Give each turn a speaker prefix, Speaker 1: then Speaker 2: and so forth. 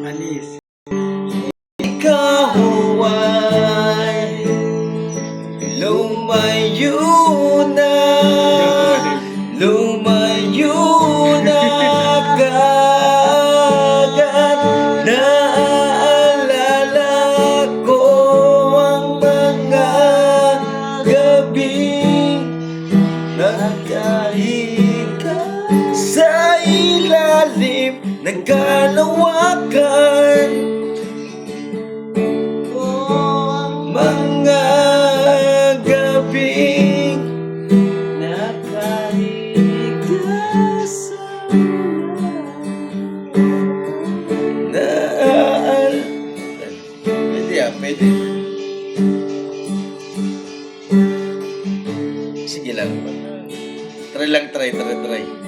Speaker 1: Alis.
Speaker 2: Ikaw ay lumayo na, lumayo na kagad. Naaalala ko ang mga gabing nagkahiga sa ilalim ng kalawakan. Mga gabing nakahiga sa Pwede pwede. Sige lang. Try.